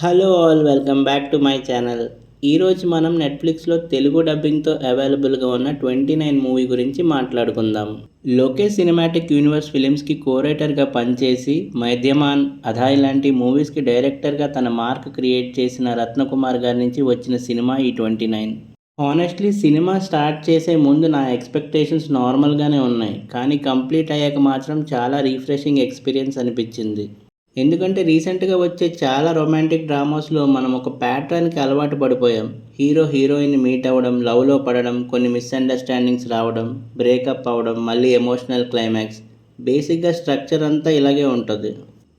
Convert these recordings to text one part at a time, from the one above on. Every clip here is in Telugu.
Hello all, welcome back to my channel. ఈరోజు మనం నెట్ఫ్లిక్స్లో తెలుగు డబ్బింగ్తో అవైలబుల్గా ఉన్న 29 మూవీ గురించి మాట్లాడుకుందాం. లోకేష్ సినిమాటిక్ యూనివర్స్ ఫిలిమ్స్కి కోరేటర్గా పనిచేసి మైద్యమాన్, అధాయ్ లాంటి మూవీస్కి డైరెక్టర్గా తన మార్క్ క్రియేట్ చేసిన రత్నకుమార్ గారి నుంచి వచ్చిన సినిమా ఈ 29. హానెస్ట్లీ సినిమా స్టార్ట్ చేసే ముందు నా ఎక్స్పెక్టేషన్స్ నార్మల్గానే ఉన్నాయి, కానీ కంప్లీట్ అయ్యాక మాత్రం చాలా రీఫ్రెషింగ్ ఎక్స్పీరియన్స్ అనిపించింది. ఎందుకంటే రీసెంట్గా వచ్చే చాలా రొమాంటిక్ డ్రామాస్లో మనం ఒక ప్యాటర్న్కి అలవాటు పడిపోయాం. హీరో హీరోయిన్ని మీట్ అవ్వడం, లవ్లో పడడం, కొన్ని మిస్అండర్స్టాండింగ్స్ రావడం, బ్రేకప్ అవ్వడం, మళ్ళీ ఎమోషనల్ క్లైమాక్స్. బేసిక్గా స్ట్రక్చర్ అంతా ఇలాగే ఉంటుంది.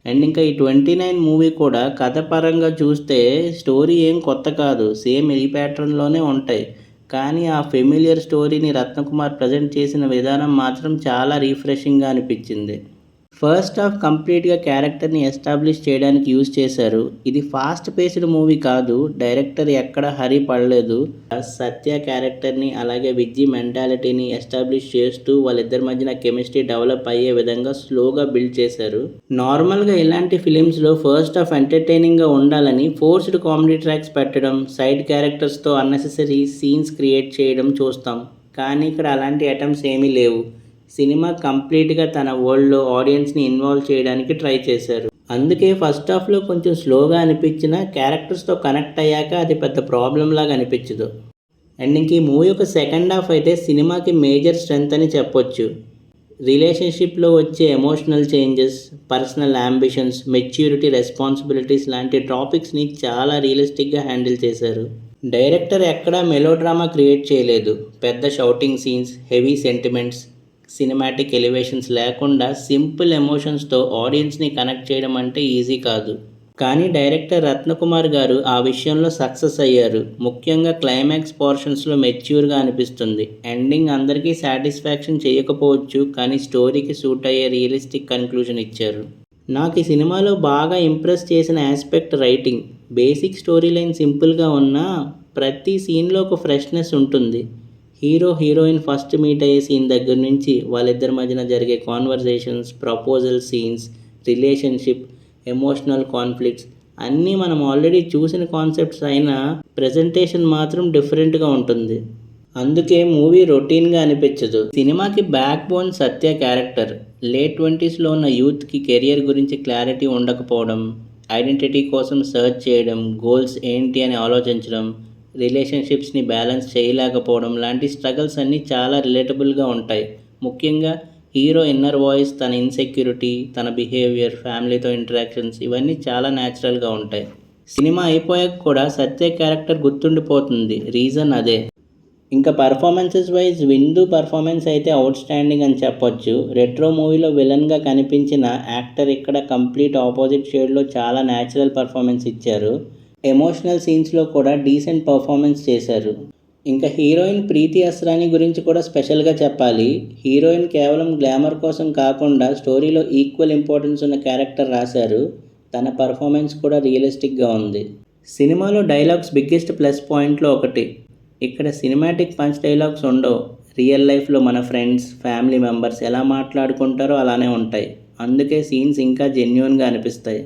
అండ్ ఇంకా ఈ 29 మూవీ కూడా కథ పరంగా చూస్తే స్టోరీ ఏం కొత్త కాదు, సేమ్ ఈ ప్యాటర్న్లోనే ఉంటాయి. కానీ ఆ ఫెమిలియర్ స్టోరీని రత్నకుమార్ ప్రజెంట్ చేసిన విధానం మాత్రం చాలా రీఫ్రెషింగ్గా అనిపించింది. ఫస్ట్ హాఫ్ కంప్లీట్గా క్యారెక్టర్ని ఎస్టాబ్లిష్ చేయడానికి యూజ్ చేశారు. ఇది ఫాస్ట్ పేస్డ్ మూవీ కాదు, డైరెక్టర్ ఎక్కడ హరి పడలేదు. సత్య క్యారెక్టర్ని అలాగే విజ్జి మెంటాలిటీని ఎస్టాబ్లిష్ చేస్తూ వాళ్ళిద్దరి మధ్యన కెమిస్ట్రీ డెవలప్ అయ్యే విధంగా స్లోగా బిల్డ్ చేశారు. నార్మల్గా ఇలాంటి ఫిలిమ్స్లో ఫస్ట్ హాఫ్ ఎంటర్టైనింగ్గా ఉండాలని ఫోర్స్డ్ కామెడీ ట్రాక్స్ పెట్టడం, సైడ్ క్యారెక్టర్స్తో అన్నెసెసరీ సీన్స్ క్రియేట్ చేయడం చూస్తాం. కానీ ఇక్కడ అలాంటి అటెంప్ట్స్ ఏమీ లేవు. సినిమా కంప్లీట్గా తన వరల్డ్లో ఆడియన్స్ని ఇన్వాల్వ్ చేయడానికి ట్రై చేశారు. అందుకే ఫస్ట్ హాఫ్లో కొంచెం స్లోగా అనిపించిన క్యారెక్టర్స్తో కనెక్ట్ అయ్యాక అది పెద్ద ప్రాబ్లం లాగా అనిపించదు. అండ్ ఇంక ఈ మూవీ యొక్క సెకండ్ హాఫ్ అయితే సినిమాకి మేజర్ స్ట్రెంగ్త్ అని చెప్పొచ్చు. రిలేషన్షిప్లో వచ్చే emotional changes, personal ambitions, maturity, responsibilities లాంటి టాపిక్స్ని చాలా రియలిస్టిక్గా హ్యాండిల్ చేశారు. డైరెక్టర్ ఎక్కడా మెలోడ్రామా క్రియేట్ చేయలేదు. పెద్ద shouting scenes, heavy sentiments, cinematic elevations లేకుండా సింపుల్ ఎమోషన్స్తో ఆడియన్స్ని కనెక్ట్ చేయడం అంటే ఈజీ కాదు. కానీ డైరెక్టర్ రత్నకుమార్ గారు ఆ విషయంలో సక్సెస్ అయ్యారు. ముఖ్యంగా క్లైమాక్స్ పోర్షన్స్లో మెచ్యూర్గా అనిపిస్తుంది. ఎండింగ్ అందరికీ సాటిస్ఫాక్షన్ చేయకపోవచ్చు, కానీ స్టోరీకి సూట్ అయ్యే రియలిస్టిక్ కన్క్లూజన్ ఇచ్చారు. నాకు ఈ సినిమాలో బాగా ఇంప్రెస్ చేసిన aspect writing. Basic story line సింపుల్గా ఉన్నా ప్రతి సీన్లో ఒక ఫ్రెష్నెస్ ఉంటుంది. హీరో హీరోయిన్ ఫస్ట్ మీట్ అయ్యే సీన్ దగ్గర నుంచి వాళ్ళిద్దరి మధ్యన జరిగే conversations, proposal scenes, relationship, emotional conflicts అన్నీ మనం ఆల్రెడీ చూసిన కాన్సెప్ట్స్ అయినా ప్రజెంటేషన్ మాత్రం డిఫరెంట్గా ఉంటుంది. అందుకే మూవీ రొటీన్గా అనిపించదు. సినిమాకి బ్యాక్ బోన్ సత్య క్యారెక్టర్. లేట్ 20sలో ఉన్న యూత్కి కెరియర్ గురించి క్లారిటీ ఉండకపోవడం, ఐడెంటిటీ కోసం సర్చ్ చేయడం, గోల్స్ ఏంటి అని ఆలోచించడం, రిలేషన్షిప్స్ని బ్యాలెన్స్ చేయలేకపోవడం లాంటి స్ట్రగల్స్ అన్నీ చాలా రిలేటబుల్గా ఉంటాయి. ముఖ్యంగా హీరో ఇన్నర్ వాయిస్, తన ఇన్సెక్యూరిటీ, తన బిహేవియర్, ఫ్యామిలీతో ఇంటరాక్షన్స్ ఇవన్నీ చాలా న్యాచురల్గా ఉంటాయి. సినిమా అయిపోయాక కూడా సత్య క్యారెక్టర్ గుర్తుండిపోతుంది. రీజన్ అదే. ఇంకా పర్ఫార్మెన్సెస్ వైజ్ విందు పర్ఫార్మెన్స్ అయితే అవుట్ స్టాండింగ్ అని చెప్పొచ్చు. రెట్రో మూవీలో విలన్గా కనిపించిన యాక్టర్ ఇక్కడ కంప్లీట్ ఆపోజిట్ షేడ్లో చాలా న్యాచురల్ పర్ఫార్మెన్స్ ఇచ్చారు. ఎమోషనల్ సీన్స్లో కూడా డీసెంట్ పర్ఫార్మెన్స్ చేశారు. ఇంకా హీరోయిన్ ప్రీతి అస్రాని గురించి కూడా స్పెషల్గా చెప్పాలి. హీరోయిన్ కేవలం గ్లామర్ కోసం కాకుండా స్టోరీలో ఈక్వల్ ఇంపార్టెన్స్ ఉన్న క్యారెక్టర్ రాశారు. తన పర్ఫార్మెన్స్ కూడా రియలిస్టిక్గా ఉంది. సినిమాలో డైలాగ్స్ బిగ్గెస్ట్ ప్లస్ పాయింట్లో ఒకటి. ఇక్కడ సినిమాటిక్ పంచ్ డైలాగ్స్ ఉండవు. రియల్ లైఫ్లో మన ఫ్రెండ్స్, ఫ్యామిలీ మెంబర్స్ ఎలా మాట్లాడుకుంటారో అలానే ఉంటాయి. అందుకే సీన్స్ ఇంకా జెన్యూన్గా అనిపిస్తాయి.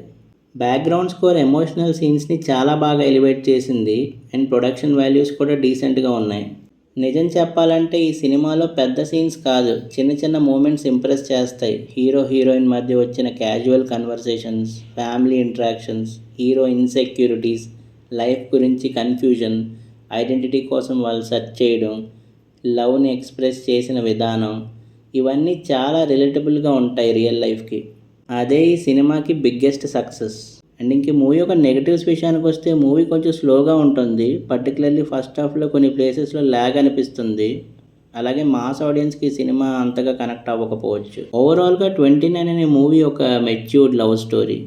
బ్యాక్గ్రౌండ్ స్కోర్ ఎమోషనల్ సీన్స్ని చాలా బాగా ఎలివేట్ చేసింది. అండ్ ప్రొడక్షన్ వాల్యూస్ కూడా డీసెంట్గా ఉన్నాయి. నిజం చెప్పాలంటే ఈ సినిమాలో పెద్ద సీన్స్ కాదు, చిన్న చిన్న మూమెంట్స్ ఇంప్రెస్ చేస్తాయి. హీరో హీరోయిన్ మధ్య వచ్చిన casual conversations, family interactions, hero insecurities, life గురించి కన్ఫ్యూజన్, ఐడెంటిటీ కోసం వాళ్ళు సెర్చ్ చేయడం, లవ్ని ఎక్స్ప్రెస్ చేసిన విధానం ఇవన్నీ చాలా రిలేటబుల్గా ఉంటాయి రియల్ లైఫ్కి. అదే ఈ సినిమాకి బిగ్గెస్ట్ సక్సెస్. అండ్ ఇంక మూవీ యొక్క నెగటివ్స్ విషయానికి వస్తే మూవీ కొంచెం స్లోగా ఉంటుంది. పర్టికులర్లీ ఫస్ట్ హాఫ్లో కొన్ని ప్లేసెస్లో ల్యాగ్ అనిపిస్తుంది. అలాగే మాస్ ఆడియన్స్కి ఈ సినిమా అంతగా కనెక్ట్ అవ్వకపోవచ్చు. ఓవరాల్గా 29 అనే మూవీ ఒక matured love story.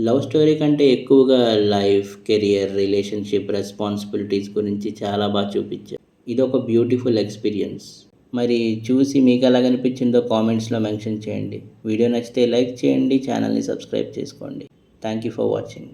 Love story కంటే ఎక్కువగా లైఫ్, కెరియర్, రిలేషన్షిప్, రెస్పాన్సిబిలిటీస్ గురించి చాలా బాగా చూపించారు. ఇది ఒక బ్యూటిఫుల్ ఎక్స్పీరియన్స్. మరి చూసి మీకు ఎలాగనిపించిందో కామెంట్స్లో మెన్షన్ చేయండి. వీడియో నచ్చితే లైక్ చేయండి, ఛానల్ని సబ్స్క్రైబ్ చేసుకోండి. Thank you for watching.